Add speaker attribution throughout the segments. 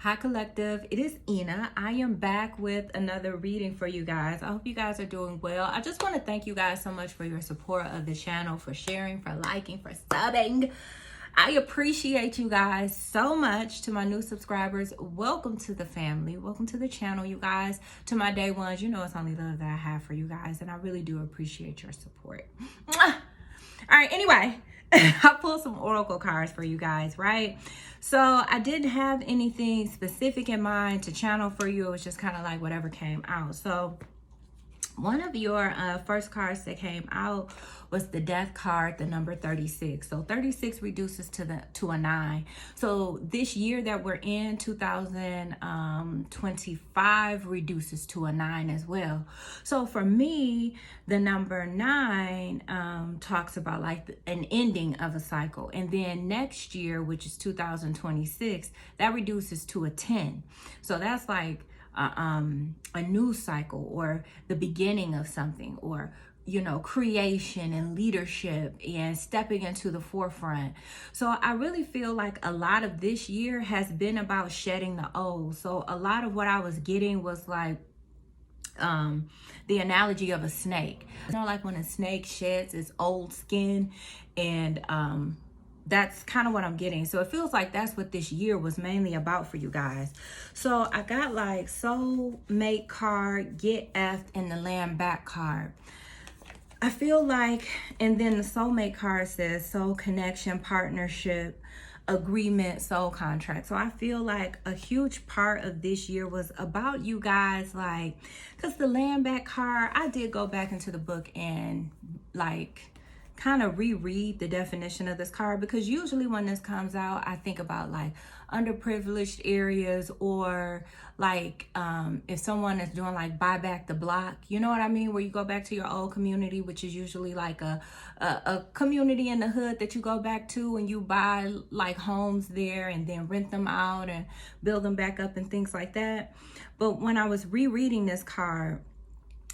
Speaker 1: Hi Collective, it is Ina. I am back with another reading for you guys. I hope you guys are doing well. I just want to thank you guys so much for your support of the channel, for sharing, for liking, for subbing. I appreciate you guys so much. To my new subscribers, welcome to the family. Welcome to the channel, you guys. To my day ones, you know it's only love that I have for you guys, and I really do appreciate your support. All right, anyway. I pulled some oracle cards for you guys, right? So I didn't have anything specific in mind to channel for you. It was just kind of like whatever came out. So one of your first cards that came out was the death card, the number 36. So 36 reduces to a 9. So this year that we're in, 2025, reduces to a 9 as well. So for me, the number 9 talks about like an ending of a cycle. And then next year, which is 2026, that reduces to a 10. So that's like a new cycle, or the beginning of something, or creation and leadership and stepping into the forefront. So I really feel like a lot of this year has been about shedding the old. So a lot of what I was getting was like the analogy of a snake. Like when a snake sheds its old skin, and that's kind of what I'm getting. So it feels like that's what this year was mainly about for you guys. So I got like soulmate card, get effed, and the land back card. I feel like, and then the soulmate card says soul connection, partnership, agreement, soul contract. So I feel like a huge part of this year was about you guys, like, because the land back card, I did go back into the book and like kind of reread the definition of this card, because usually when this comes out, I think about like underprivileged areas, or like if someone is doing like buy back the block, you know what I mean, where you go back to your old community, which is usually like a community in the hood that you go back to, and you buy like homes there and then rent them out and build them back up and things like that. But when I was rereading this card,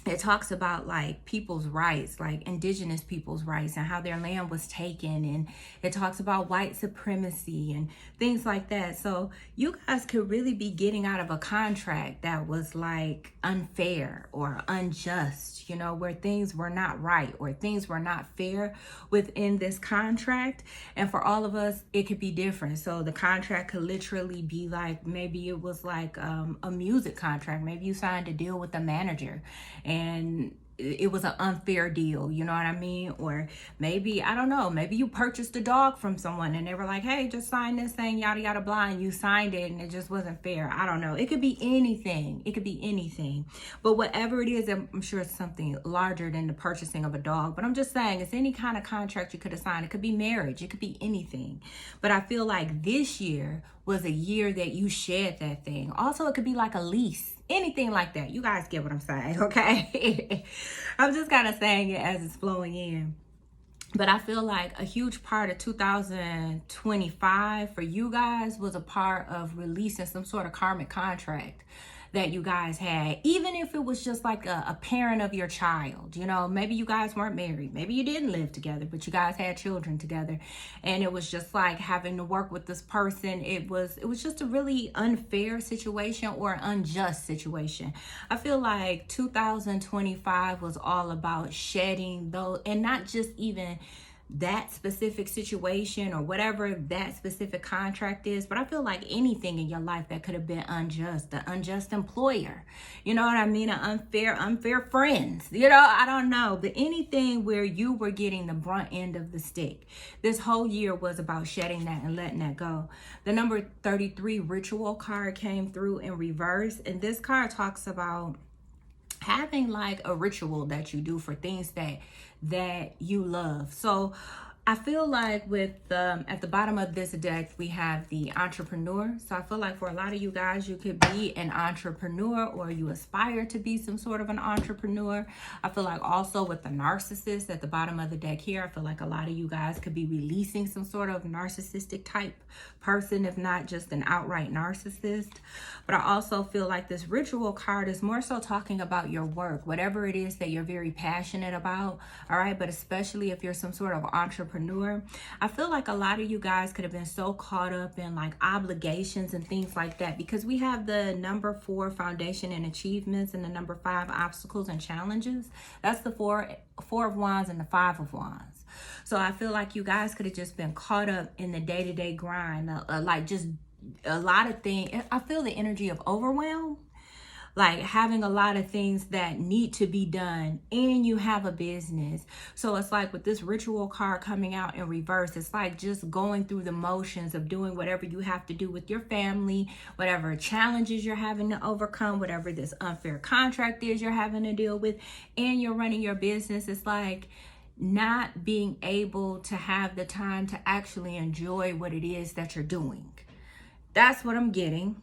Speaker 1: it talks about like people's rights, like indigenous people's rights, and how their land was taken. And it talks about white supremacy and things like that. So you guys could really be getting out of a contract that was like unfair or unjust, where things were not right or things were not fair within this contract. And for all of us, it could be different. So the contract could literally be like, maybe it was like a music contract. Maybe you signed a deal with the manager and it was an unfair deal, you know what I mean? Or maybe, I don't know, maybe you purchased a dog from someone and they were like, hey, just sign this thing, yada, yada, blah, and you signed it and it just wasn't fair. I don't know. It could be anything. It could be anything. But whatever it is, I'm sure it's something larger than the purchasing of a dog. But I'm just saying, it's any kind of contract you could have signed. It could be marriage. It could be anything. But I feel like this year was a year that you shed that thing. Also, it could be like a lease. Anything like that. You guys get what I'm saying, okay? I'm just kind of saying it as it's flowing in. But I feel like a huge part of 2025 for you guys was a part of releasing some sort of karmic contract that you guys had, even if it was just like a parent of your child. Maybe you guys weren't married, maybe you didn't live together, but you guys had children together, and it was just like having to work with this person. It was just a really unfair situation or unjust situation. I feel like 2025 was all about shedding those, and not just even that specific situation or whatever that specific contract is, but I feel like anything in your life that could have been unjust, the unjust employer, you know what I mean, an unfair friends, I don't know, but anything where you were getting the brunt end of the stick. This whole year was about shedding that and letting that go. The number 33 ritual card came through in reverse, and this card talks about having like a ritual that you do for things that you love. So I feel like with at the bottom of this deck, we have the entrepreneur. So I feel like for a lot of you guys, you could be an entrepreneur, or you aspire to be some sort of an entrepreneur. I feel like also with the narcissist at the bottom of the deck here, I feel like a lot of you guys could be releasing some sort of narcissistic type person, if not just an outright narcissist. But I also feel like this ritual card is more so talking about your work, whatever it is that you're very passionate about. All right. But especially if you're some sort of entrepreneur, entrepreneur. I feel like a lot of you guys could have been so caught up in like obligations and things like that, because we have the number 4 foundation and achievements and the number 5 obstacles and challenges. That's the four of wands and the 5 of wands. So I feel like you guys could have just been caught up in the day-to-day grind, like just a lot of things. I feel the energy of overwhelm, like having a lot of things that need to be done, and you have a business. So it's like with this ritual card coming out in reverse, it's like just going through the motions of doing whatever you have to do with your family, whatever challenges you're having to overcome, whatever this unfair contract is you're having to deal with, and you're running your business. It's like not being able to have the time to actually enjoy what it is that you're doing. That's what I'm getting.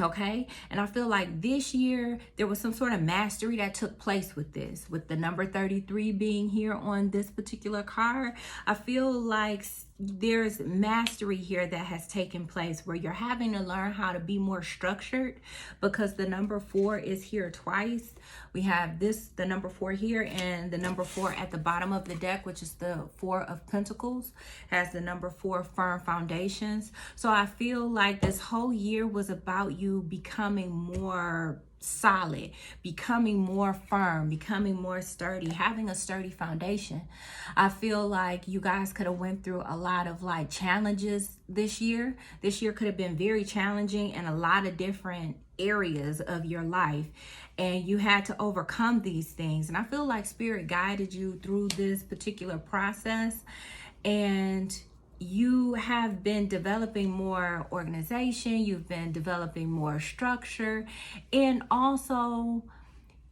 Speaker 1: Okay, and I feel like this year there was some sort of mastery that took place with this, with the number 33 being here on this particular card. I feel like there's mastery here that has taken place where you're having to learn how to be more structured, because the number 4 is here twice. We have the number 4 here, and the number 4 at the bottom of the deck, which is the 4 of Pentacles, has the number 4 firm foundations. So I feel like this whole year was about you becoming more solid, becoming more firm, becoming more sturdy, having a sturdy foundation. I feel like you guys could have went through a lot of like challenges this year. This year could have been very challenging in a lot of different areas of your life, and you had to overcome these things. And I feel like Spirit guided you through this particular process, and you have been developing more organization, you've been developing more structure, and also,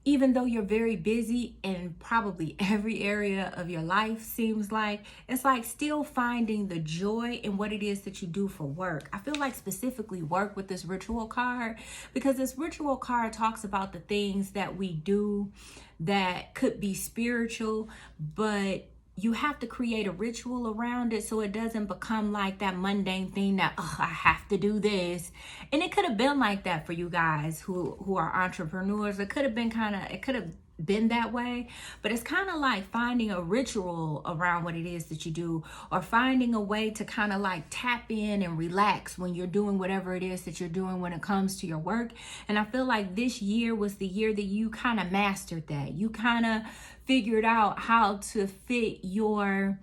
Speaker 1: even though you're very busy in probably every area of your life, seems like, it's like still finding the joy in what it is that you do for work. I feel like specifically work with this ritual card, because this ritual card talks about the things that we do that could be spiritual, but you have to create a ritual around it so it doesn't become like that mundane thing that, oh, I have to do this. And it could have been like that for you guys who are entrepreneurs. It could have been that way, but it's kind of like finding a ritual around what it is that you do, or finding a way to kind of like tap in and relax when you're doing whatever it is that you're doing when it comes to your work. And I feel like this year was the year that you kind of mastered that. You kind of figured out how to fit your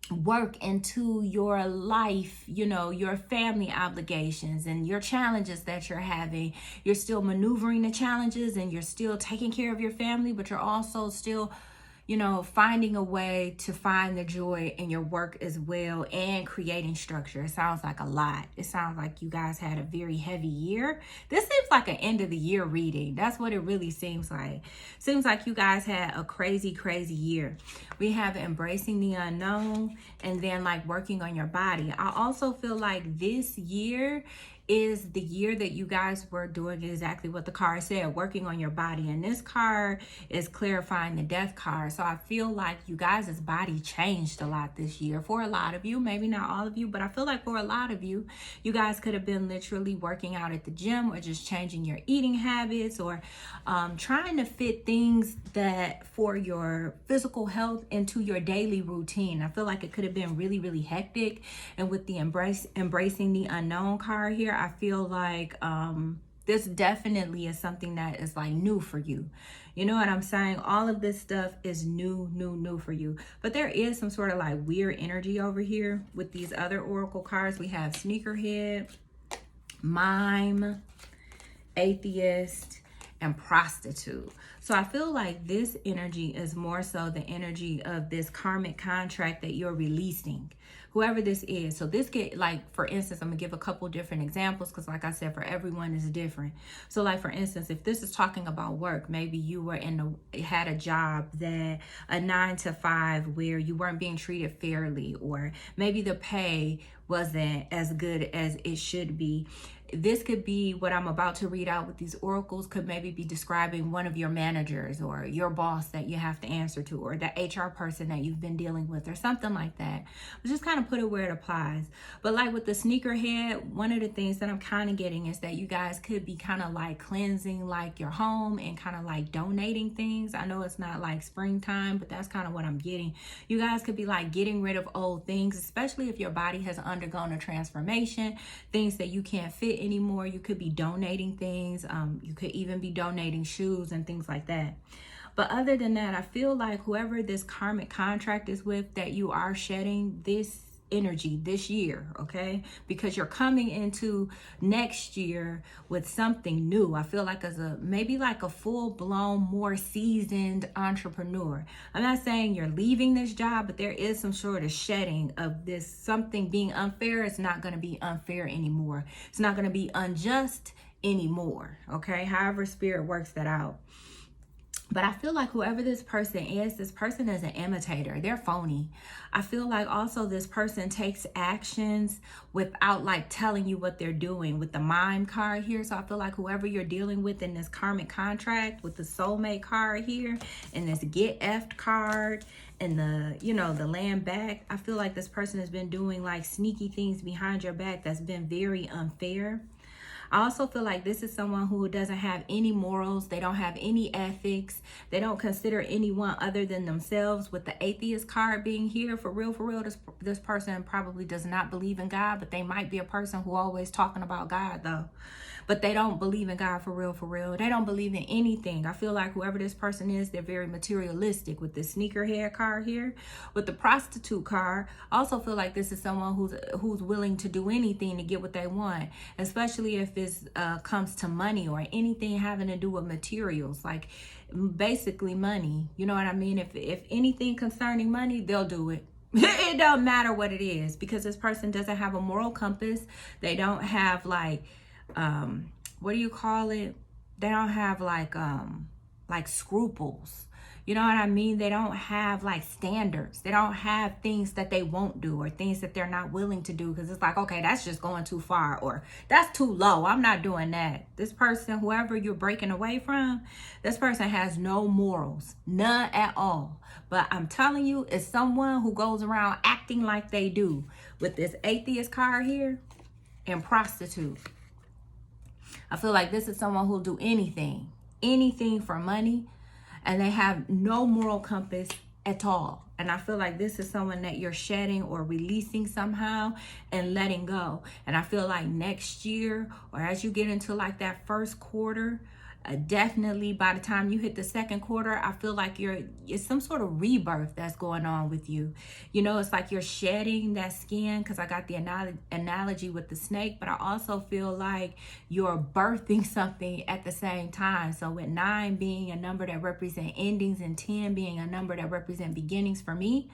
Speaker 1: work into your life, you know, your family obligations and your challenges that you're having. You're still maneuvering the challenges, and you're still taking care of your family, but you're also still, you know, finding a way to find the joy in your work as well, and creating structure. It sounds like a lot. It sounds like you guys had a very heavy year. This seems like an end of the year reading. That's what it really seems like. Seems like you guys had a crazy, crazy year. We have embracing the unknown, and then like working on your body. I also feel like this year is the year that you guys were doing exactly what the card said, working on your body. And this card is clarifying the death card. So I feel like you guys' body changed a lot this year. For a lot of you, maybe not all of you, but I feel like for a lot of you, you guys could have been literally working out at the gym, or just changing your eating habits, or trying to fit things that for your physical health into your daily routine. I feel like it could have been really, really hectic. And with the embracing the unknown card here, I feel like this definitely is something that is like new for you. You know what I'm saying? All of this stuff is new for you. But there is some sort of like weird energy over here with these other oracle cards. We have sneakerhead, mime, atheist, and prostitute. So I feel like this energy is more so the energy of this karmic contract that you're releasing, whoever this is. So this get, like, for instance, I'm gonna give a couple different examples, because like I said, for everyone is different. So like, for instance, if this is talking about work, maybe you were had a job that a 9 to 5 where you weren't being treated fairly, or maybe the pay wasn't as good as it should be. this could be what I'm about to read out with these oracles could maybe be describing one of your managers or your boss that you have to answer to, or the HR person that you've been dealing with, or something like that. But just kind of put it where it applies. But like with the sneakerhead, one of the things that I'm kind of getting is that you guys could be kind of like cleansing like your home and kind of like donating things. I know it's not like springtime, but that's kind of what I'm getting. You guys could be like getting rid of old things, especially if your body has undergone a transformation, things that you can't fit anymore. You could be donating things. You could even be donating shoes and things like that. But other than that, I feel like whoever this karmic contract is with, that you are shedding this energy this year, okay? Because you're coming into next year with something new. I feel like as a maybe like a full-blown, more seasoned entrepreneur. I'm not saying you're leaving this job, but there is some sort of shedding of this. Something being unfair is not going to be unfair anymore. It's not going to be unjust anymore, okay? However spirit works that out. But I feel like whoever this person is an imitator. They're phony. I feel like also this person takes actions without like telling you what they're doing with the mime card here. So I feel like whoever you're dealing with in this karmic contract with the soulmate card here and this get effed card and the, you know, the land back, I feel like this person has been doing like sneaky things behind your back that's been very unfair. I also feel like this is someone who doesn't have any morals. They don't have any ethics. They don't consider anyone other than themselves. With the atheist card being here, for real, this person probably does not believe in God, but they might be a person who always talking about God though. But they don't believe in God for real. They don't believe in anything. I feel like whoever this person is, they're very materialistic. With the sneakerhead card here, with the prostitute card, I also feel like this is someone who's willing to do anything to get what they want, especially if it comes to money or anything having to do with materials, like basically money. You know what I mean? If anything concerning money, they'll do it. It don't matter what it is, because this person doesn't have a moral compass. They don't have like what do you call it? They don't have like scruples. You know what I mean? They don't have like standards. They don't have things that they won't do or things that they're not willing to do, because it's like, okay, that's just going too far, or that's too low. I'm not doing that. This person, whoever you're breaking away from, this person has no morals, none at all. But I'm telling you, it's someone who goes around acting like they do with this atheist card here and prostitute. I feel like this is someone who'll do anything for money, and they have no moral compass at all. And I feel like this is someone that you're shedding or releasing somehow and letting go. And I feel like next year, or as you get into like that first quarter, definitely by the time you hit the second quarter, I feel like it's some sort of rebirth that's going on with you. You know, it's like you're shedding that skin, because I got the analogy with the snake, but I also feel like you're birthing something at the same time. So with 9 being a number that represent endings and 10 being a number that represent beginnings for me,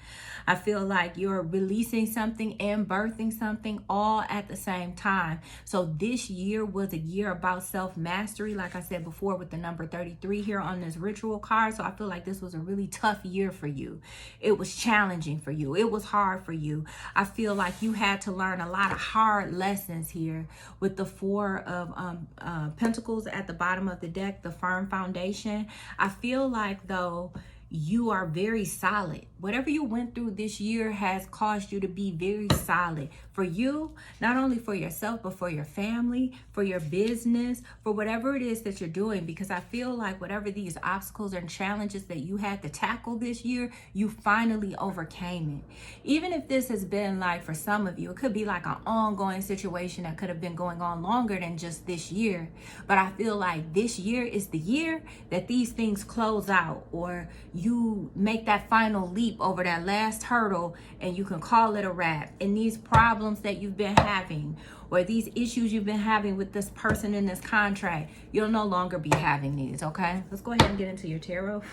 Speaker 1: I feel like you're releasing something and birthing something all at the same time. So this year was a year about self-mastery, like I said before, with the number 33 here on this ritual card. So I feel like this was a really tough year for you. It was challenging for you. It was hard for you. I feel like you had to learn a lot of hard lessons here with the 4 of Pentacles at the bottom of the deck, the firm foundation. I feel like though you are very solid. Whatever you went through this year has caused you to be very solid. For you, not only for yourself, but for your family, for your business, for whatever it is that you're doing. Because I feel like whatever these obstacles and challenges that you had to tackle this year, you finally overcame it. Even if this has been like, for some of you, it could be like an ongoing situation that could have been going on longer than just this year. But I feel like this year is the year that these things close out, or you make that final leap over that last hurdle and you can call it a wrap. And these problems that you've been having, or these issues you've been having with this person in this contract, you'll no longer be having these, okay? Let's go ahead and get into your tarot.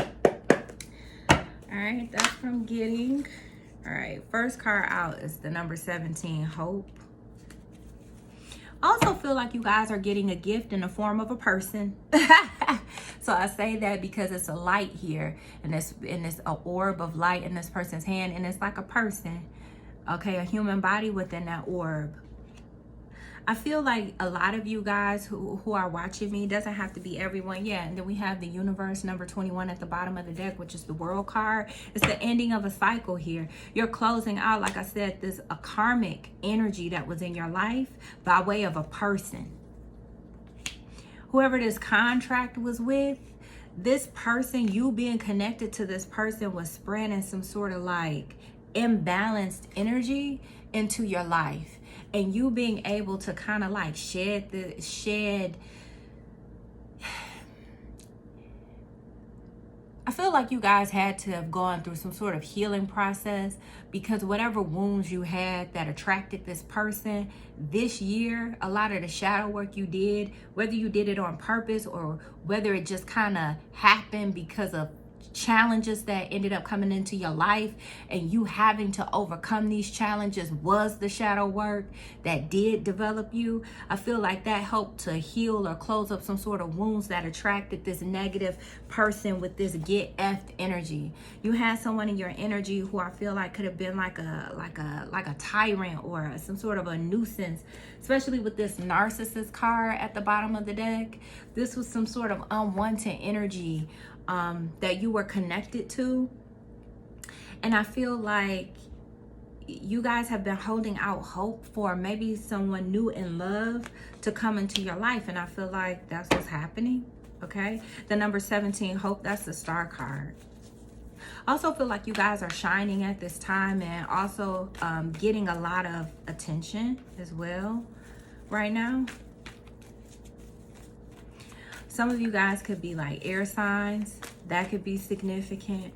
Speaker 1: All right, that's from getting. All right, first card out is the number 17, Hope. I also feel like you guys are getting a gift in the form of a person. So I say that because it's a light here, and it's an orb of light in this person's hand, and it's like a person, okay, a human body within that orb. I feel like a lot of you guys who are watching me, doesn't have to be everyone. Yeah, and then we have the universe number 21 at the bottom of the deck, which is the world card. It's the ending of a cycle here. You're closing out, like I said, this a karmic energy that was in your life by way of a person. Whoever this contract was with, this person, you being connected to this person was spreading some sort of like imbalanced energy into your life. And you being able to kind of like shed I feel like you guys had to have gone through some sort of healing process, because whatever wounds you had that attracted this person this year, a lot of the shadow work you did, whether you did it on purpose or whether it just kind of happened because of challenges that ended up coming into your life, and you having to overcome these challenges was the shadow work that did develop you. I feel like that helped to heal or close up some sort of wounds that attracted this negative person with this get effed energy. You had someone in your energy who I feel like could have been like a tyrant or some sort of a nuisance, especially with this narcissist card at the bottom of the deck. This was some sort of unwanted energy that you were connected to. And I feel like you guys have been holding out hope for maybe someone new in love to come into your life, and I feel like that's what's happening. Okay, the number 17, hope, that's the star card. I also feel like you guys are shining at this time, and also getting a lot of attention as well right now. Some of you guys could be like air signs. That could be significant.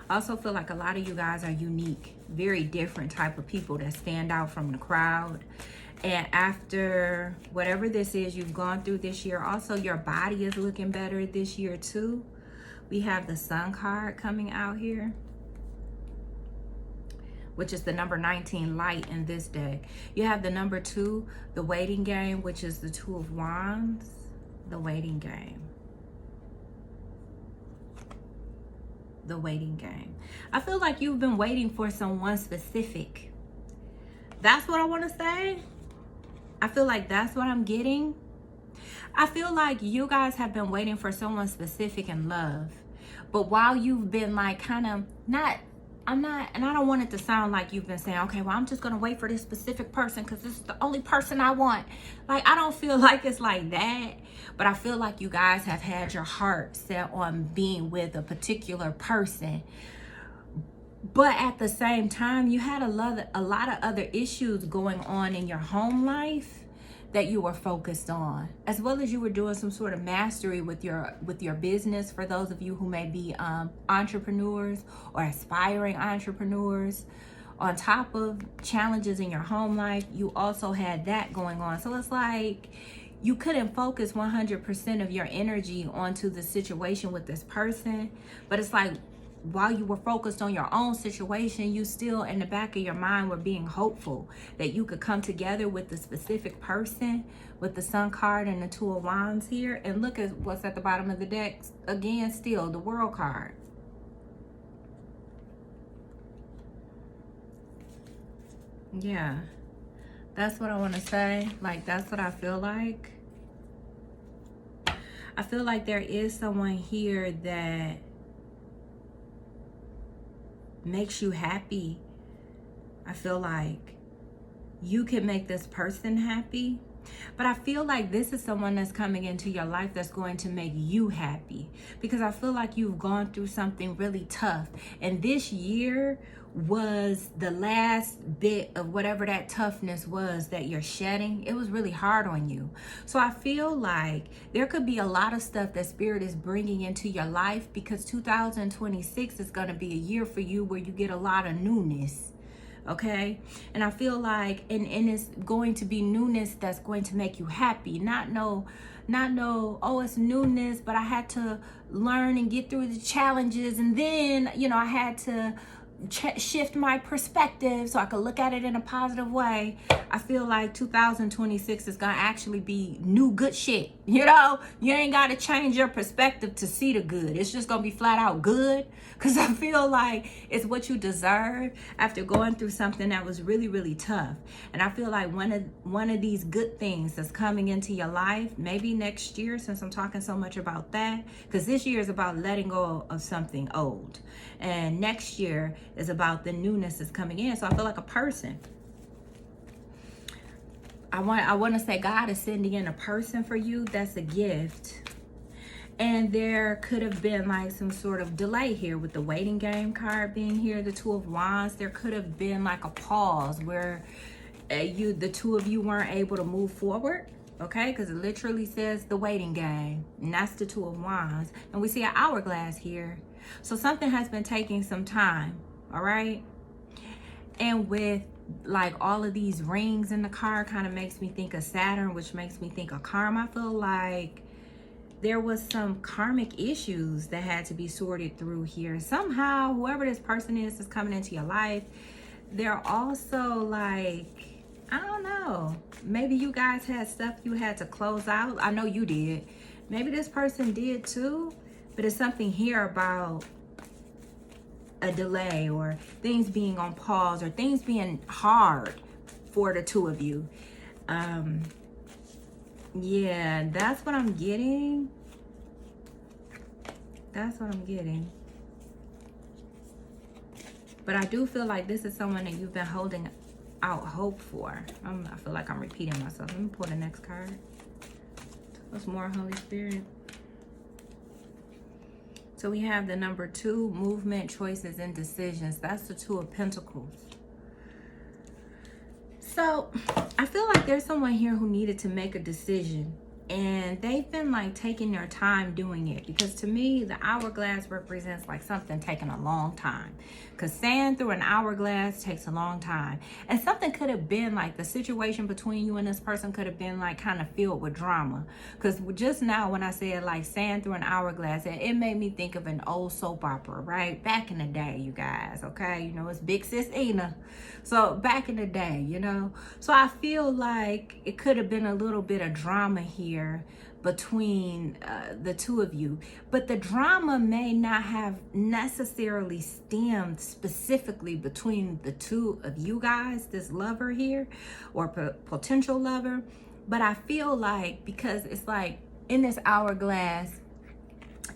Speaker 1: I also feel like a lot of you guys are unique, very different type of people that stand out from the crowd. And after whatever this is you've gone through this year, also your body is looking better this year too. We have the Sun card coming out here, which is the number 19, light, in this deck. You have the number 2, the waiting game, which is the 2 of Wands, the waiting game. The waiting game. I feel like you've been waiting for someone specific. That's what I want to say. I feel like that's what I'm getting. I feel like you guys have been waiting for someone specific in love. But while you've been like kind of and I don't want it to sound like you've been saying, okay, well, I'm just going to wait for this specific person because this is the only person I want. Like, I don't feel like it's like that. But I feel like you guys have had your heart set on being with a particular person. But at the same time, you had a lot of other issues going on in your home life that you were focused on, as well as you were doing some sort of mastery with your business. For those of you who may be entrepreneurs or aspiring entrepreneurs, on top of challenges in your home life, you also had that going on. So it's like you couldn't focus 100% of your energy onto the situation with this person. But it's like, while you were focused on your own situation, you still in the back of your mind were being hopeful that you could come together with the specific person, with the Sun card and the 2 of Wands here. And look at what's at the bottom of the deck. Again, still the World card. Yeah, that's what I want to say. Like, that's what I feel like. I feel like there is someone here that makes you happy. I feel like you can make this person happy, but I feel like this is someone that's coming into your life that's going to make you happy, because I feel like you've gone through something really tough, and this year was the last bit of whatever that toughness was that you're shedding. It was really hard on you. So I feel like there could be a lot of stuff that Spirit is bringing into your life, because 2026 is going to be a year for you where you get a lot of newness. Okay, and I feel like and it's going to be newness that's going to make you happy. Not no, oh, it's newness, but I had to learn and get through the challenges, and then, you know, I had to shift my perspective so I could look at it in a positive way. I feel like 2026 is gonna actually be new good shit. You know, you ain't got to change your perspective to see the good. It's just going to be flat out good. Because I feel like it's what you deserve after going through something that was really, really tough. And I feel like one of these good things that's coming into your life, maybe next year, since I'm talking so much about that, because this year is about letting go of something old. And next year is about the newness that's coming in. So I feel like a person. I want to say God is sending in a person for you that's a gift. And there could have been like some sort of delay here with the waiting game card being here, the Two of Wands. There could have been like a pause where the two of you weren't able to move forward. Okay, because it literally says the waiting game. And that's the Two of Wands. And we see an hourglass here. So something has been taking some time. All right. And with like all of these rings in the card kind of makes me think of Saturn, which makes me think of karma. I feel like there was some karmic issues that had to be sorted through here. Somehow, whoever this person is that's coming into your life, they're also like, I don't know, maybe you guys had stuff you had to close out. I know you did. Maybe this person did too, but it's something here about a delay or things being on pause or things being hard for the two of you. Yeah, that's what I'm getting. That's what I'm getting. But I do feel like this is someone that you've been holding out hope for. I feel like I'm repeating myself. Let me pull the next card. What's more, Holy Spirit? So we have the number 2, movement, choices, and decisions. That's the Two of Pentacles. So I feel like there's someone here who needed to make a decision. And they've been like taking their time doing it. Because to me, the hourglass represents like something taking a long time. Because sand through an hourglass takes a long time. And something could have been like the situation between you and this person could have been like kind of filled with drama. Because just now when I said like sand through an hourglass, it made me think of an old soap opera, right? Back in the day, you guys, okay? You know, it's Big Sis Ina. So back in the day, you know? So I feel like it could have been a little bit of drama here between the two of you, but the drama may not have necessarily stemmed specifically between the two of you guys, this lover here or potential lover. But I feel like because it's like in this hourglass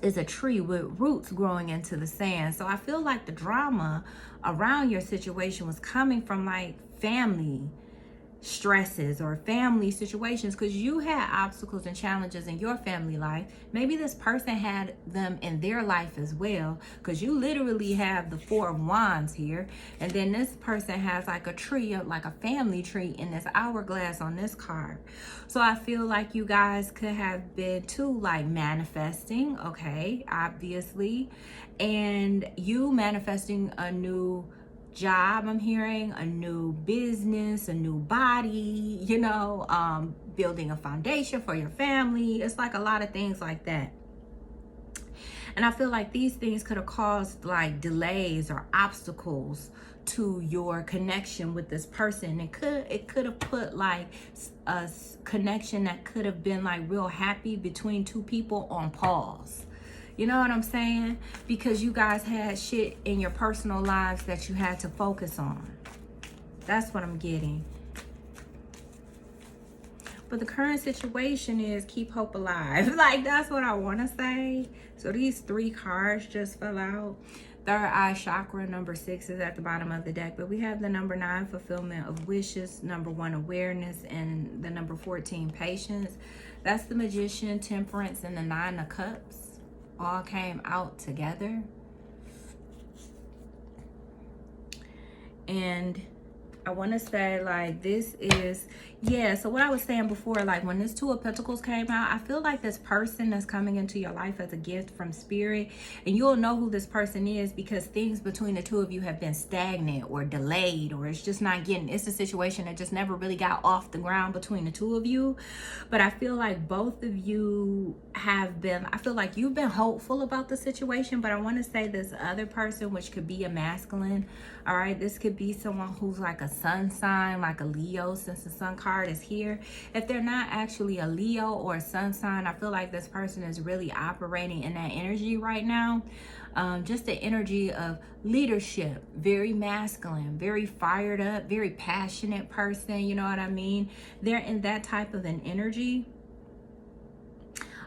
Speaker 1: is a tree with roots growing into the sand. So I feel like the drama around your situation was coming from like family stresses or family situations, because you had obstacles and challenges in your family life. Maybe this person had them in their life as well, because you literally have the Four of Wands here, and then this person has like a tree, like a family tree in this hourglass on this card. So I feel like you guys could have been too like manifesting, okay, obviously, and you manifesting a new job, I'm hearing, a new business, a new body, you know, building a foundation for your family. It's like a lot of things like that. And I feel like these things could have caused like delays or obstacles to your connection with this person. It could have put like a connection that could have been like real happy between two people on pause. You know what I'm saying? Because you guys had shit in your personal lives that you had to focus on. That's what I'm getting. But the current situation is keep hope alive. Like, that's what I want to say. So these 3 cards just fell out. Third eye chakra, number 6 is at the bottom of the deck. But we have the number 9, fulfillment of wishes. Number 1, awareness. And the number 14, patience. That's the magician, temperance, and the 9 of cups. All came out together. And I want to say like this is, yeah, so what I was saying before, like when this Two of Pentacles came out, I feel like this person that's coming into your life as a gift from spirit, and you'll know who this person is because things between the two of you have been stagnant or delayed, or it's just not getting, it's a situation that just never really got off the ground between the two of you. But I feel like both of you have been, I feel like you've been hopeful about the situation, but I want to say this other person, which could be a masculine, all right, this could be someone who's like a sun sign, like a Leo, since the sun card is here. If they're not actually a Leo or a sun sign, I feel like this person is really operating in that energy right now. Just the energy of leadership, very masculine, very fired up, very passionate person, you know what I mean? They're in that type of an energy.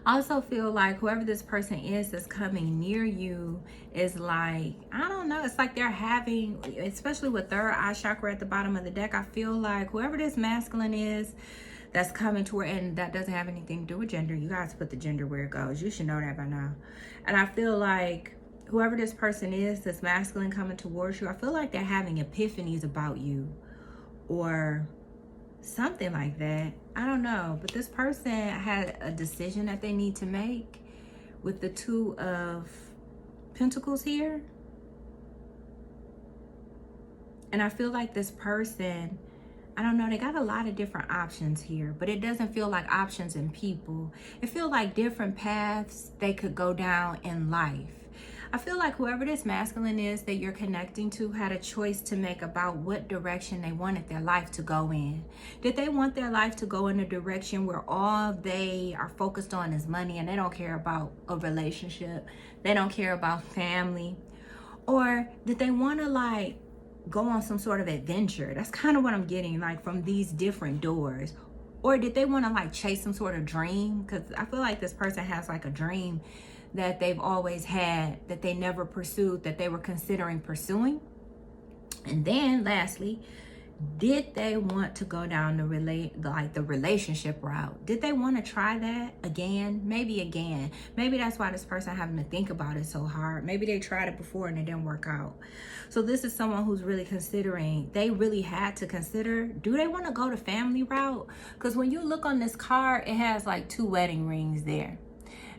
Speaker 1: I also feel like whoever this person is that's coming near you is like, I don't know, it's like they're having, especially with third eye chakra at the bottom of the deck, I feel like whoever this masculine is that's coming to her, and that doesn't have anything to do with gender. You guys put the gender where it goes. You should know that by now. And I feel like whoever this person is that's masculine coming towards you, I feel like they're having epiphanies about you or something like that. I don't know, but this person had a decision that they need to make with the Two of Pentacles here. And I feel like this person, I don't know, they got a lot of different options here, but it doesn't feel like options in people. It feels like different paths they could go down in life. I feel like whoever this masculine is that you're connecting to had a choice to make about what direction they wanted their life to go in. Did they want their life to go in a direction where all they are focused on is money and they don't care about a relationship? They don't care about family? Or did they want to like go on some sort of adventure? That's kind of what I'm getting like from these different doors. Or did they want to like chase some sort of dream? Because I feel like this person has like a dream that they've always had, that they never pursued, that they were considering pursuing. And then lastly, did they want to go down the relationship route? Did they want to try that again? Maybe again. Maybe that's why this person having to think about it so hard. Maybe they tried it before and it didn't work out. So this is someone who's really considering, they really had to consider, do they want to go the family route? Because when you look on this card, it has like 2 wedding rings there.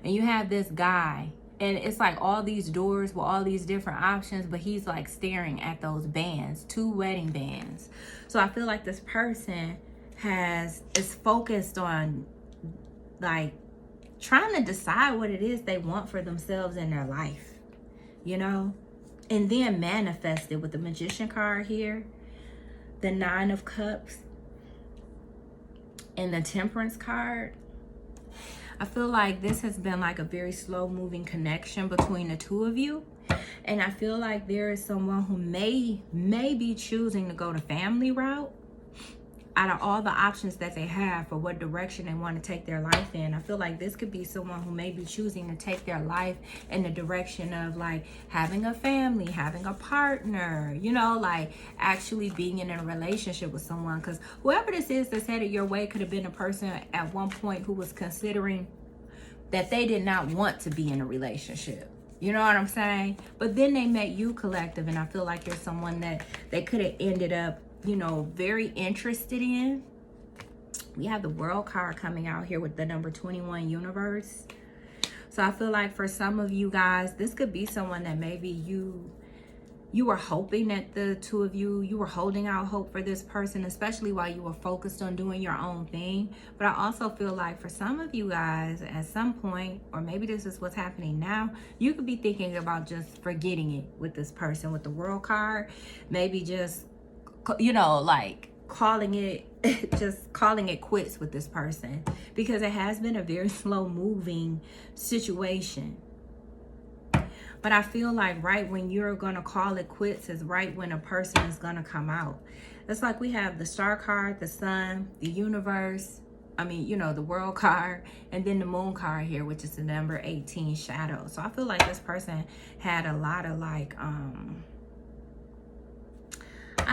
Speaker 1: And you have this guy, and it's like all these doors with all these different options, but he's like staring at those bands, 2 wedding bands. So I feel like this person is focused on like trying to decide what it is they want for themselves in their life, you know, and then manifest it with the Magician card here, the 9 of Cups, and the Temperance card. I feel like this has been like a very slow moving connection between the two of you. And I feel like there is someone who may be choosing to go the family route out of all the options that they have for what direction they want to take their life in. I feel like this could be someone who may be choosing to take their life in the direction of like having a family, having a partner, you know, like actually being in a relationship with someone. Because whoever this is that's headed your way could have been a person at one point who was considering that they did not want to be in a relationship. You know what I'm saying? But then they met you, collective, and I feel like you're someone that they could have ended up, you know, very interested in. We have the World card coming out here with the number 21, universe. So I feel like for some of you guys, this could be someone that maybe you were hoping that the two of you were holding out hope for this person, especially while you were focused on doing your own thing. But I also feel like for some of you guys at some point, or maybe this is what's happening now, you could be thinking about just forgetting it with this person with the World card. Maybe just, you know, like calling it quits with this person, because it has been a very slow moving situation. But I feel like right when you're going to call it quits is right when a person is going to come out. It's like we have the Star card, the Sun, the Universe, you know, the World card, and then the Moon card here, which is the number 18, Shadow. So I feel like this person had a lot of like, I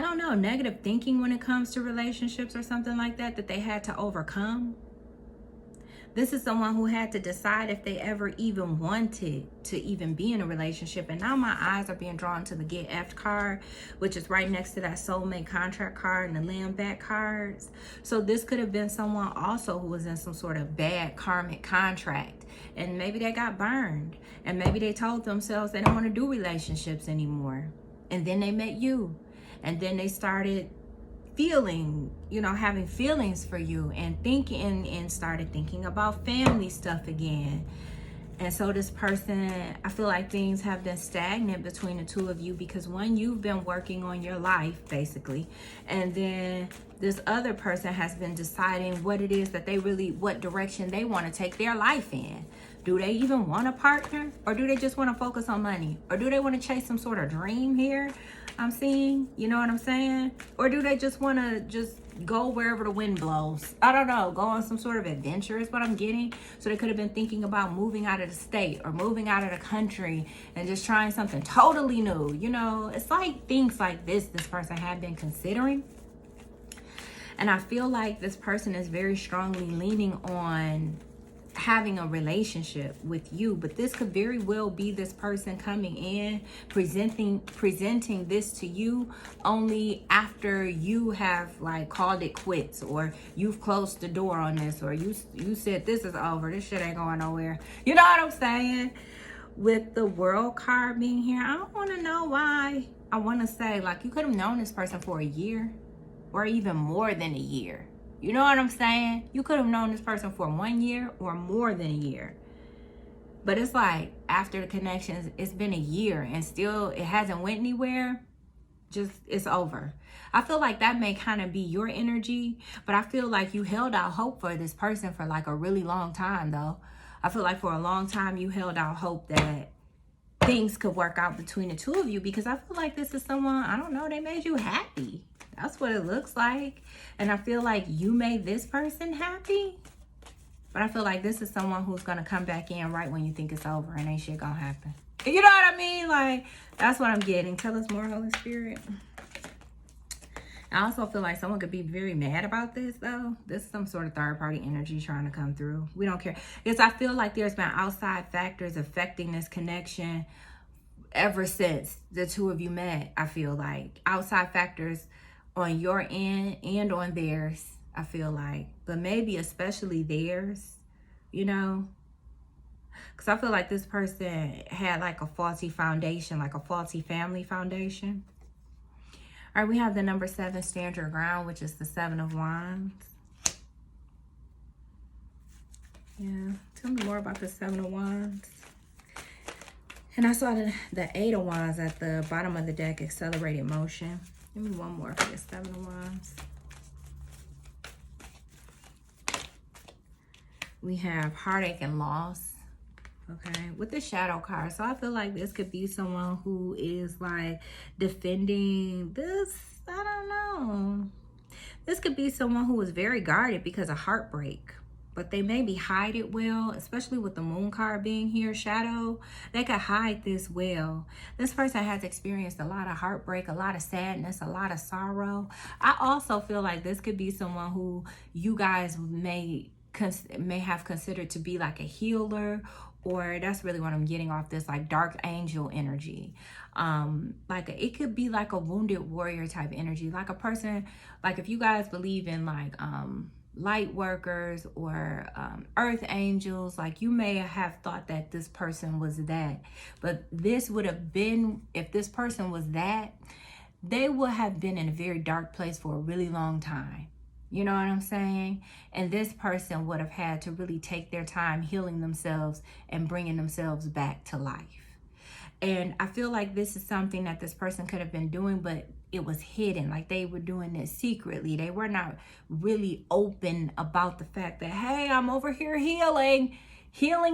Speaker 1: don't know, negative thinking when it comes to relationships or something like that they had to overcome. This is someone who had to decide if they ever even wanted to even be in a relationship. And now my eyes are being drawn to the Get Effed card, which is right next to that Soulmate Contract card and the Land Back cards. So this could have been someone also who was in some sort of bad karmic contract. And maybe they got burned. And maybe they told themselves they don't want to do relationships anymore. And then they met you. And then they started feeling, you know, having feelings for you and thinking and started thinking about family stuff again. And so this person, I feel like things have been stagnant between the two of you because one, you've been working on your life basically. And then this other person has been deciding what it is that they really, what direction they want to take their life in. Do they even want a partner? Or do they just want to focus on money? Or do they want to chase some sort of dream here? I'm seeing, you know what I'm saying? Or do they just want to just go wherever the wind blows? I don't know. Go on some sort of adventure is what I'm getting. So they could have been thinking about moving out of the state or moving out of the country and just trying something totally new. You know, it's like things like this person had been considering. And I feel like this person is very strongly leaning on having a relationship with you, but this could very well be this person coming in presenting this to you only after you have like called it quits, or you've closed the door on this, or you said this is over, this shit ain't going nowhere. You know what I'm saying? With the World card being here, I don't want to know why. I want to say like you could have known this person for a year or even more than a year. You know what I'm saying? You could have known this person for 1 year or more than a year. But it's like after the connections, it's been a year and still it hasn't went anywhere. Just, it's over. I feel like that may kind of be your energy, but I feel like you held out hope for this person for like a really long time though. I feel like for a long time you held out hope that things could work out between the two of you, because I feel like this is someone, I don't know, they made you happy. That's what it looks like. And I feel like you made this person happy. But I feel like this is someone who's going to come back in right when you think it's over and ain't shit going to happen. You know what I mean? Like, that's what I'm getting. Tell us more, Holy Spirit. I also feel like someone could be very mad about this, though. This is some sort of third-party energy trying to come through. We don't care. Because I feel like there's been outside factors affecting this connection ever since the two of you met. I feel like outside factors on your end and on theirs, I feel like, but maybe especially theirs, you know, because I feel like this person had like a faulty foundation, like a faulty family foundation. All right, we have the number 7, stand your ground, which is the 7 of Wands. Yeah, tell me more about the 7 of Wands. And I saw the 8 of Wands at the bottom of the deck, accelerated motion. Give me one more for the 7 of Wands. We have heartache and loss. Okay, with the shadow card. So I feel like this could be someone who is like defending this. I don't know. This could be someone who is very guarded because of heartbreak. But they maybe hide it well, especially with the moon card being here, shadow. They could hide this well. This person has experienced a lot of heartbreak, a lot of sadness, a lot of sorrow. I also feel like this could be someone who you guys may have considered to be like a healer, or that's really what I'm getting off this like dark angel energy. Like it could be like a wounded warrior type energy, like a person, like if you guys believe in like light workers or earth angels, like you may have thought that this person was that, but this would have been, if this person was that, they would have been in a very dark place for a really long time. You know what I'm saying? And this person would have had to really take their time healing themselves and bringing themselves back to life. And I feel like this is something that this person could have been doing, but it was hidden. Like they were doing it secretly. They were not really open about the fact that, hey, I'm over here healing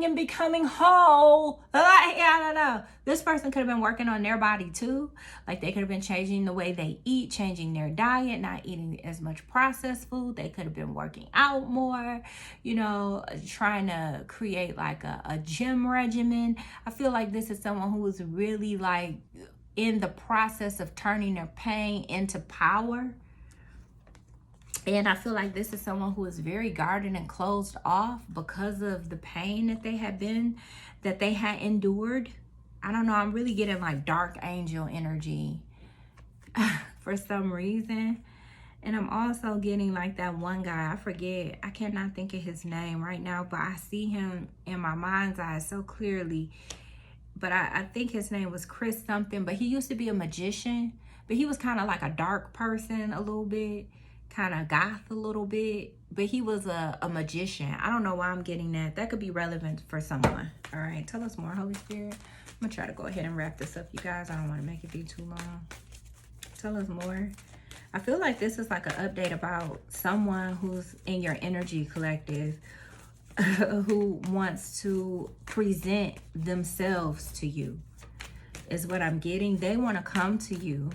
Speaker 1: and becoming whole. I don't know. This person could have been working on their body too. Like they could have been changing the way they eat, changing their diet, not eating as much processed food. They could have been working out more, you know, trying to create like a gym regimen. I feel like this is someone who is really like in the process of turning their pain into power. And I feel like this is someone who is very guarded and closed off because of the pain that they had endured. I don't know. I'm really getting like dark angel energy for some reason. And I'm also getting like that one guy. I forget. I cannot think of his name right now, but I see him in my mind's eye so clearly. But I think his name was Chris something. But he used to be a magician. But he was kind of like a dark person a little bit. kind of goth a little bit, but he was a magician. I don't know why I'm getting that. That could be relevant for someone. All right, tell us more, Holy Spirit. I'm gonna try to go ahead and wrap this up, you guys. I don't want to make it be too long. Tell us more. I feel like this is like an update about someone who's in your energy collective who wants to present themselves to you, is what I'm getting. They want to come to you,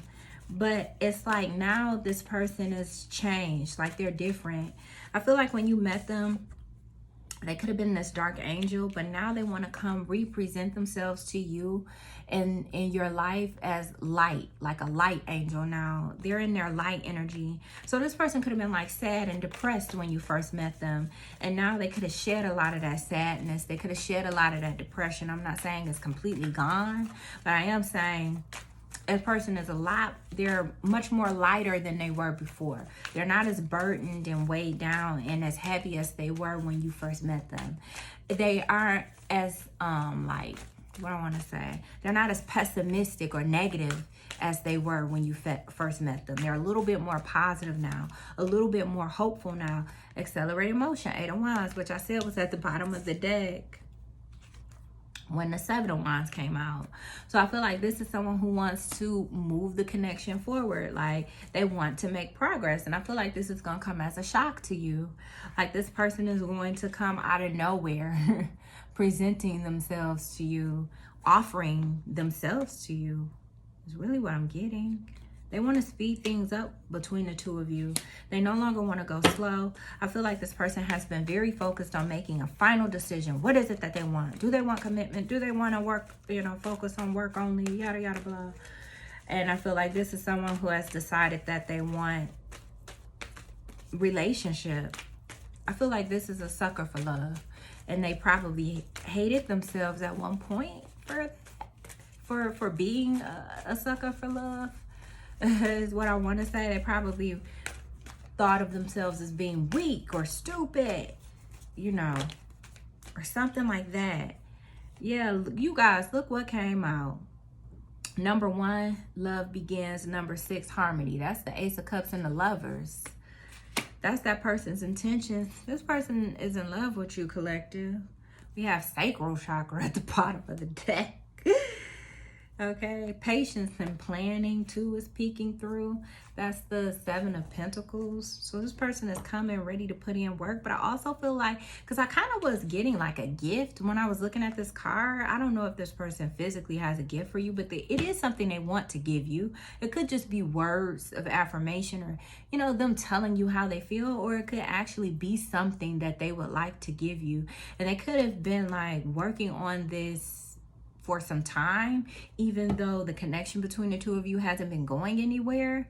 Speaker 1: but it's like now this person has changed, like they're different. I feel like when you met them, they could have been this dark angel, but now they want to come represent themselves to you in your life as light, like a light angel. Now they're in their light energy. So this person could have been like sad and depressed when you first met them, and now they could have shed a lot of that sadness. They could have shed a lot of that depression. I'm not saying it's completely gone, but I am saying a person is they're much more lighter than they were before. They're not as burdened and weighed down and as heavy as they were when you first met them. They aren't as what I want to say, they're not as pessimistic or negative as they were when you first met them. They're a little bit more positive now, a little bit more hopeful now. Accelerated motion, 8 of Wands, which I said was at the bottom of the deck when the 7 of Wands came out. So I feel like this is someone who wants to move the connection forward. Like they want to make progress. And I feel like this is going to come as a shock to you. Like this person is going to come out of nowhere presenting themselves to you, offering themselves to you is really what I'm getting. They want to speed things up between the two of you. They no longer want to go slow. I feel like this person has been very focused on making a final decision. What is it that they want? Do they want commitment? Do they want to work, focus on work only, yada, yada, blah. And I feel like this is someone who has decided that they want relationship. I feel like this is a sucker for love. And they probably hated themselves at one point for being a sucker for love. Is what I want to say. They probably thought of themselves as being weak or stupid, or something like that. Yeah, you guys, look what came out. Number 1, love begins. Number 6, harmony. That's the Ace of Cups and the Lovers. That's that person's intentions. This person is in love with you, collective. We have sacral chakra at the bottom of the deck. Okay, patience and planning too is peeking through. That's the 7 of Pentacles. So this person is coming ready to put in work. But I also feel like, because I kind of was getting like a gift when I was looking at this card. I don't know if this person physically has a gift for you, but it is something they want to give you. It could just be words of affirmation or, them telling you how they feel, or it could actually be something that they would like to give you. And they could have been like working on this for some time, even though the connection between the two of you hasn't been going anywhere.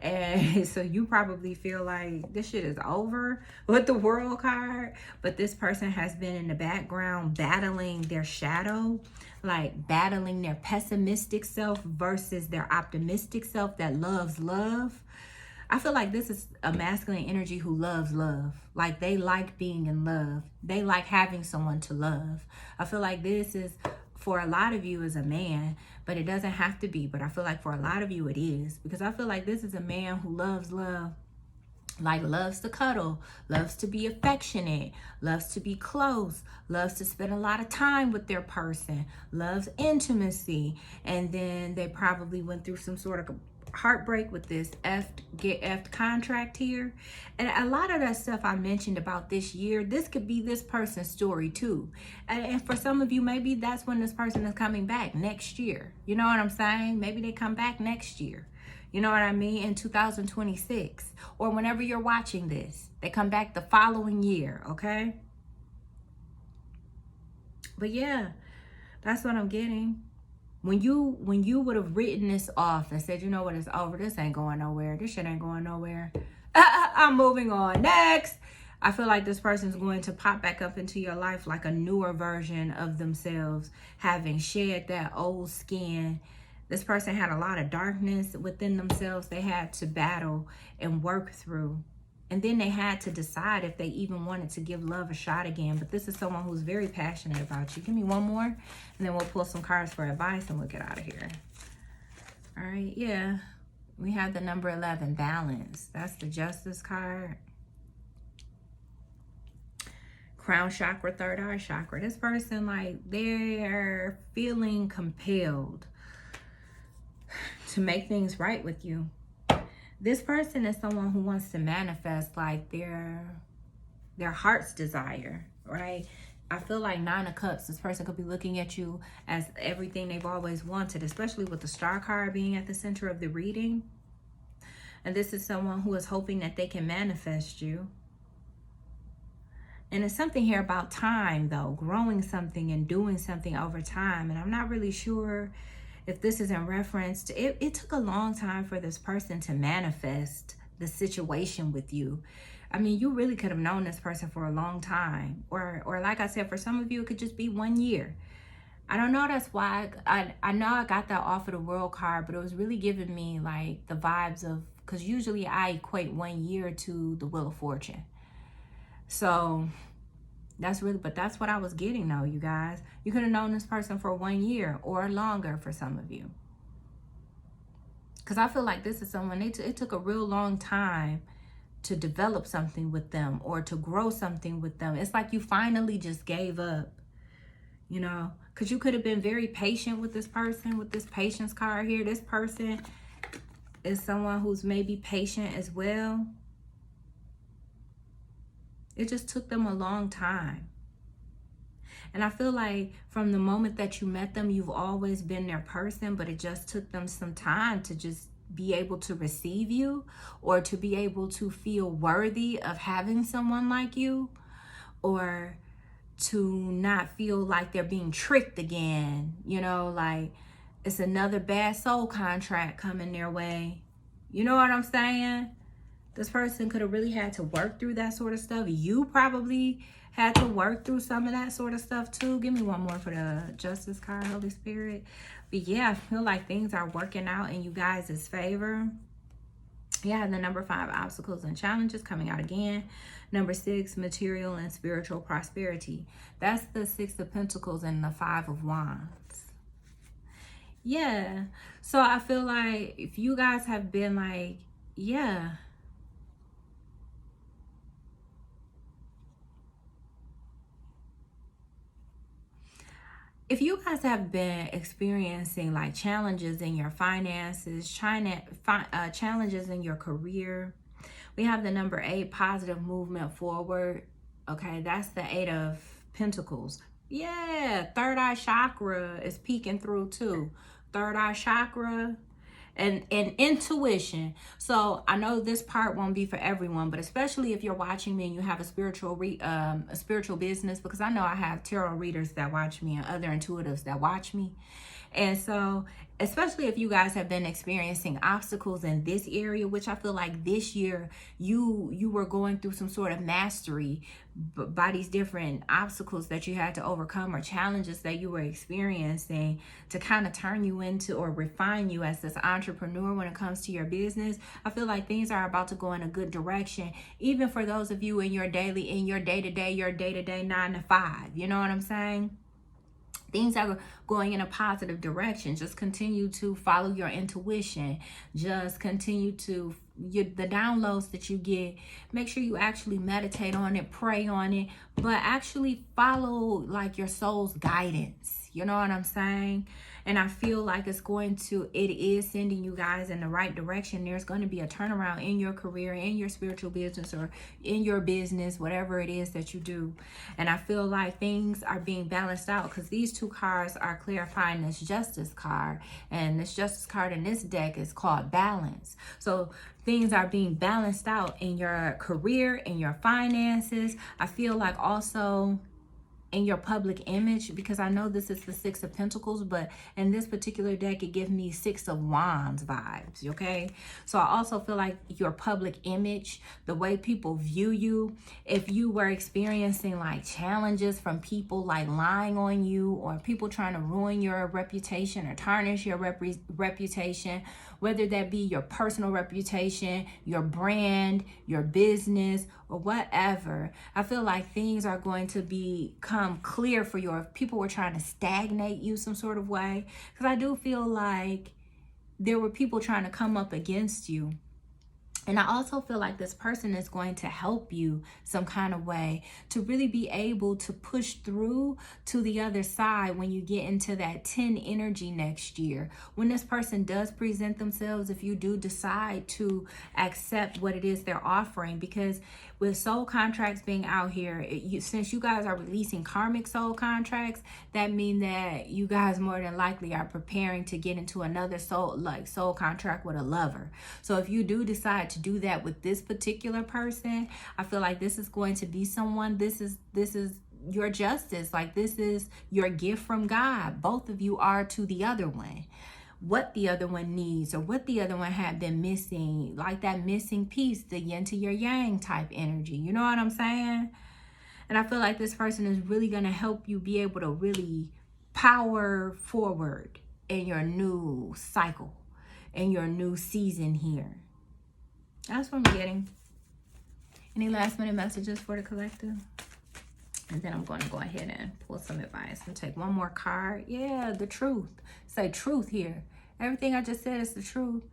Speaker 1: And so you probably feel like this shit is over with the World card, but this person has been in the background battling their shadow, like battling their pessimistic self versus their optimistic self that loves love. I feel like this is a masculine energy who loves love. Like they like being in love. They like having someone to love. I feel like this is, for a lot of you, as a man, but it doesn't have to be. But I feel like for a lot of you it is, because I feel like this is a man who loves love, like loves to cuddle, loves to be affectionate, loves to be close, loves to spend a lot of time with their person, loves intimacy. And then they probably went through some sort of heartbreak with this get effed contract here. And a lot of that stuff I mentioned about this year, this could be this person's story too. And for some of you, maybe that's when this person is coming back next year. You know what I'm saying? Maybe they come back next year. You know what I mean? In 2026, or whenever you're watching this, they come back the following year. Okay. But yeah, that's what I'm getting. When you would have written this off and said, you know what, it's over. This ain't going nowhere. This shit ain't going nowhere. I'm moving on. Next. I feel like this person's going to pop back up into your life like a newer version of themselves, having shed that old skin. This person had a lot of darkness within themselves they had to battle and work through. And then they had to decide if they even wanted to give love a shot again. But this is someone who's very passionate about you. Give me one more, and then we'll pull some cards for advice, and we'll get out of here. All right, yeah. We have the number 11, balance. That's the Justice card. Crown chakra, third eye chakra. This person, like, they're feeling compelled to make things right with you. This person is someone who wants to manifest, like, their heart's desire, right? I feel like 9 of Cups, this person could be looking at you as everything they've always wanted, especially with the Star card being at the center of the reading. And this is someone who is hoping that they can manifest you. And it's something here about time, though, growing something and doing something over time. And I'm not really sure if this is in reference to, it took a long time for this person to manifest the situation with you. I mean, you really could have known this person for a long time. Or like I said, for some of you, it could just be 1 year. I don't know. That's why I know I got that off of the World card, but it was really giving me like the vibes of, because usually I equate 1 year to the Wheel of Fortune. So that's what I was getting though, you guys. You could have known this person for 1 year or longer for some of you. Because I feel like this is someone, it took a real long time to develop something with them or to grow something with them. It's like you finally just gave up, you know, because you could have been very patient with this person, with this patience card here. This person is someone who's maybe patient as well. It just took them a long time. And I feel like from the moment that you met them, you've always been their person, but it just took them some time to just be able to receive you or to be able to feel worthy of having someone like you, or to not feel like they're being tricked again, you know, like it's another bad soul contract coming their way. You know what I'm saying? This person could have really had to work through that sort of stuff. You probably had to work through some of that sort of stuff too. Give me one more for the Justice card, Holy Spirit. But yeah, I feel like things are working out in you guys' favor. Yeah, the number 5, obstacles and challenges coming out again. Number 6, material and spiritual prosperity. That's the 6 of Pentacles and the 5 of Wands. Yeah, so I feel like if you guys have been like, yeah, if you guys have been experiencing like challenges in your finances, challenges in your career, we have the number 8, positive movement forward. Okay, that's the 8 of Pentacles. Yeah, third eye chakra is peeking through too. Third eye chakra and intuition. So I know this part won't be for everyone, but especially if you're watching me and you have a spiritual business, because I know I have tarot readers that watch me and other intuitives that watch me. And so especially if you guys have been experiencing obstacles in this area, which I feel like this year you were going through some sort of mastery by these different obstacles that you had to overcome or challenges that you were experiencing to kind of turn you into or refine you as this entrepreneur when it comes to your business. I feel like things are about to go in a good direction, even for those of you in your day-to-day 9 to 5. You know what I'm saying? Things are going in a positive direction. Just continue to follow your intuition. Just continue to, the downloads that you get, make sure you actually meditate on it, pray on it, but actually follow like your soul's guidance. You know what I'm saying? And I feel like it is sending you guys in the right direction. There's going to be a turnaround in your career, in your spiritual business, or in your business, whatever it is that you do. And I feel like things are being balanced out because these 2 cards are clarifying this Justice card. And this Justice card in this deck is called balance. So things are being balanced out in your career, in your finances. I feel like also in your public image, because I know this is the 6 of Pentacles, but in this particular deck, it gives me 6 of Wands vibes, okay? So I also feel like your public image, the way people view you, if you were experiencing like challenges from people like lying on you or people trying to ruin your reputation or tarnish your reputation, whether that be your personal reputation, your brand, your business, or whatever, I feel like things are going to become clear for you. If people were trying to stagnate you some sort of way, because I do feel like there were people trying to come up against you. And I also feel like this person is going to help you some kind of way to really be able to push through to the other side when you get into that 10 energy next year. When this person does present themselves, if you do decide to accept what it is they're offering, because with soul contracts being out here, since you guys are releasing karmic soul contracts, that means that you guys more than likely are preparing to get into another soul contract with a lover. So if you do decide to do that with this particular person, I feel like this is going to be someone, this is your justice. Like, this is your gift from God. Both of you are to the other one. What the other one needs, or what the other one had been missing, like that missing piece, the yin to your yang type energy. You know what I'm saying? And I feel like this person is really going to help you be able to really power forward in your new cycle, in your new season here. That's what I'm getting. Any last minute messages for the collective? And then I'm going to go ahead and pull some advice and take one more card. Yeah, the truth. Say truth here. Everything I just said is the truth.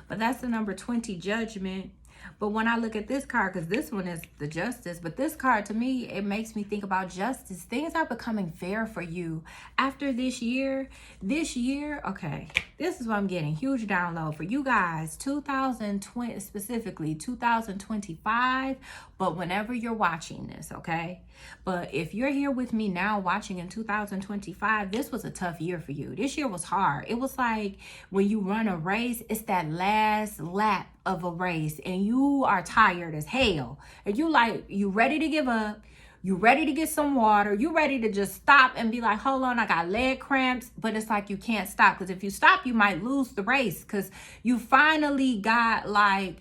Speaker 1: But that's the number 20, judgment. But when I look at this card, because this one is the justice, but this card to me, it makes me think about justice. Things are becoming fair for you. After this year, okay, this is what I'm getting. Huge download for you guys. 2020, specifically 2025, but whenever you're watching this, okay? But if you're here with me now watching in 2025, this was a tough year for you. This year was hard. It was like when you run a race, it's that last lap of a race and you are tired as hell. And you ready to give up. You ready to get some water. You ready to just stop and be like, hold on, I got leg cramps. But it's like you can't stop, because if you stop, you might lose the race, because you finally got like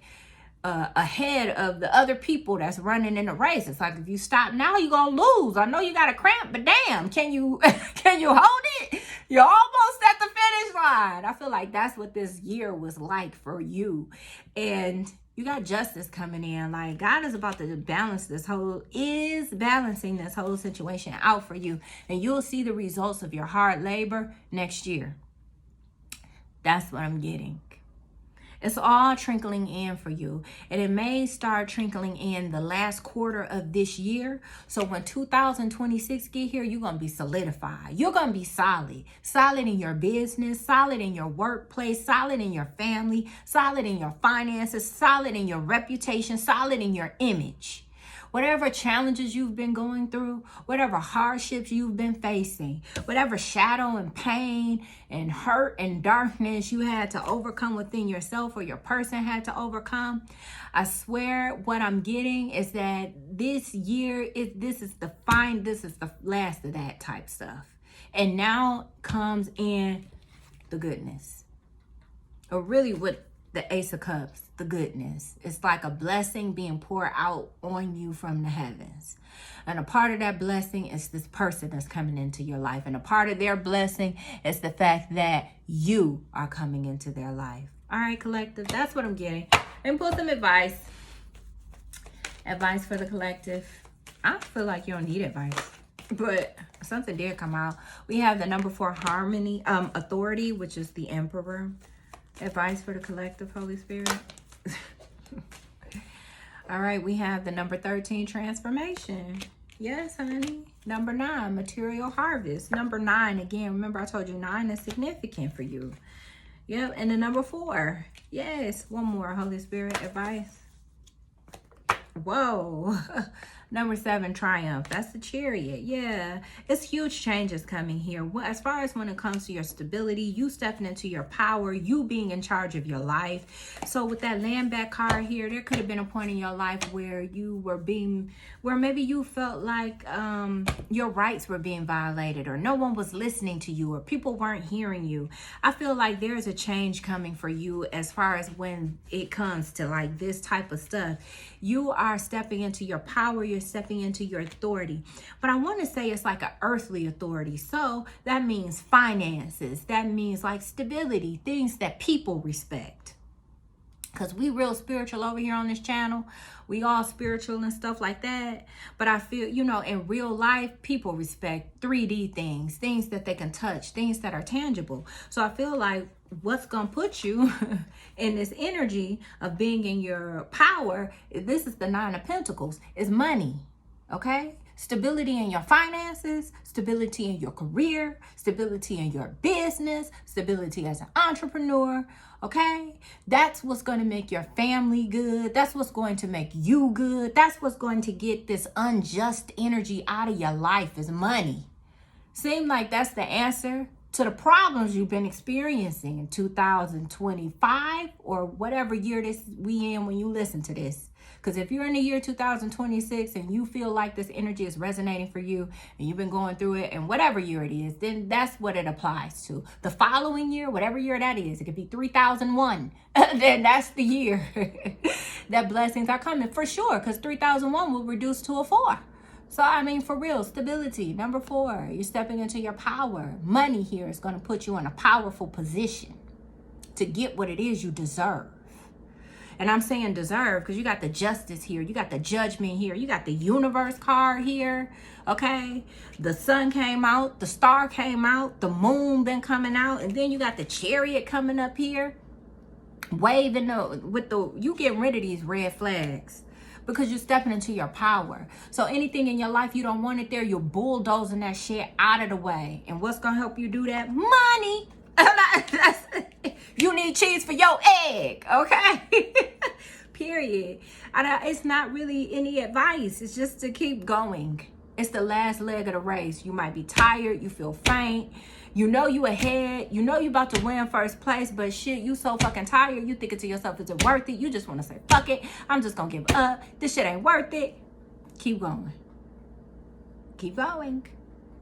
Speaker 1: ahead of the other people that's running in the race. It's like, if you stop now, you're gonna lose. I know you got a cramp, but damn, can you hold it? You're almost at the finish line. I feel like that's what this year was like for you. And you got justice coming in. Like, God is about to balancing this whole situation out for you. And you'll see the results of your hard labor next year. That's what I'm getting. It's all trickling in for you. And it may start trickling in the last quarter of this year. So when 2026 get here, you're going to be solidified. You're going to be solid. Solid in your business, solid in your workplace, solid in your family, solid in your finances, solid in your reputation, solid in your image. Whatever challenges you've been going through, whatever hardships you've been facing, whatever shadow and pain and hurt and darkness you had to overcome within yourself, or your person had to overcome, I swear what I'm getting is that this year, this is the last of that type stuff. And now comes in the goodness. Or really what the Ace of Cups, the goodness. It's like a blessing being poured out on you from the heavens. And a part of that blessing is this person that's coming into your life. And a part of their blessing is the fact that you are coming into their life. All right, collective, that's what I'm getting. And pull some advice. Advice for the collective. I feel like you don't need advice, but something did come out. We have the number 4 harmony, authority, which is the Emperor. Advice for the collective, Holy Spirit. All right, we have the number 13, transformation. Yes, honey. Number 9, material harvest. Number 9, again, remember I told you 9 is significant for you. Yep, and the number 4. Yes, one more, Holy Spirit, advice. Whoa. Number 7, triumph. That's the Chariot. Yeah, it's huge changes coming here. As far as when it comes to your stability, you stepping into your power, you being in charge of your life. So with that land back card here, there could have been a point in your life where where maybe you felt like your rights were being violated, or no one was listening to you, or people weren't hearing you. I feel like there's a change coming for you as far as when it comes to like this type of stuff. You are stepping into your power. You're stepping into your authority. But I want to say it's like an earthly authority. So that means finances. That means like stability, things that people respect. because we real spiritual over here on this channel. We all spiritual and stuff like that. But I feel, you know, in real life, people respect 3D things, things that they can touch, things that are tangible. So I feel like what's going to put you in this energy of being in your power, this is the 9 of Pentacles, is money, okay? Stability in your finances, stability in your career, stability in your business, stability as an entrepreneur, okay? That's what's going to make your family good. That's what's going to make you good. That's what's going to get this unjust energy out of your life is money. Seems like that's the answer to the problems you've been experiencing in 2025 or whatever year this we in when you listen to this. Because if you're in the year 2026 and you feel like this energy is resonating for you and you've been going through it and whatever year it is, then that's what it applies to. The following year, whatever year that is, it could be 3001. Then that's the year that blessings are coming for sure, because 3001 will reduce to a 4. So, I mean, for real, stability. Number 4, you're stepping into your power. Money here is going to put you in a powerful position to get what it is you deserve. And I'm saying deserve because you got the justice here. You got the judgment here. You got the universe card here. Okay. The sun came out. The star came out. The moon been coming out. And then you got the chariot coming up here. Waving you getting rid of these red flags because you're stepping into your power. So anything in your life you don't want it there, you're bulldozing that shit out of the way. And what's going to help you do that? Money. You need cheese for your egg, okay? Period. It's not really any advice. It's just to keep going. It's the last leg of the race. You might be tired. You feel faint. You know you ahead. You know you about to win first place, but shit, you so fucking tired. You thinking to yourself, is it worth it? You just want to say, fuck it. I'm just going to give up. This shit ain't worth it. Keep going. Keep going.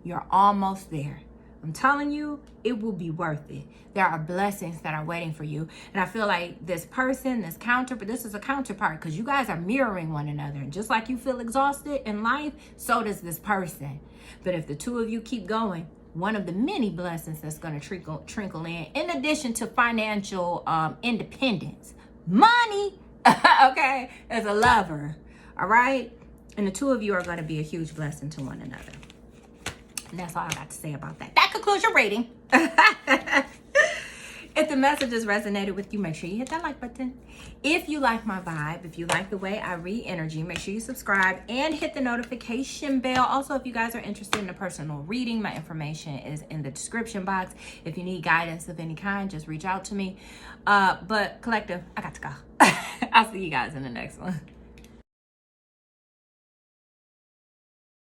Speaker 1: You're almost there. I'm telling you, it will be worth it. There are blessings that are waiting for you. And I feel like this person, this is a counterpart because you guys are mirroring one another. And just like you feel exhausted in life, so does this person. But if the two of you keep going, one of the many blessings that's going to trickle in addition to financial independence, money, okay, as a lover, all right? And the two of you are going to be a huge blessing to one another. And that's all I got to say about that. That concludes your reading. If the messages resonated with you, make sure you hit that like button. If you like my vibe, if you like the way I read energy, make sure you subscribe and hit the notification bell. Also, if you guys are interested in a personal reading, my information is in the description box. If you need guidance of any kind, just reach out to me. But collective, I got to go. I'll see you guys in the next one.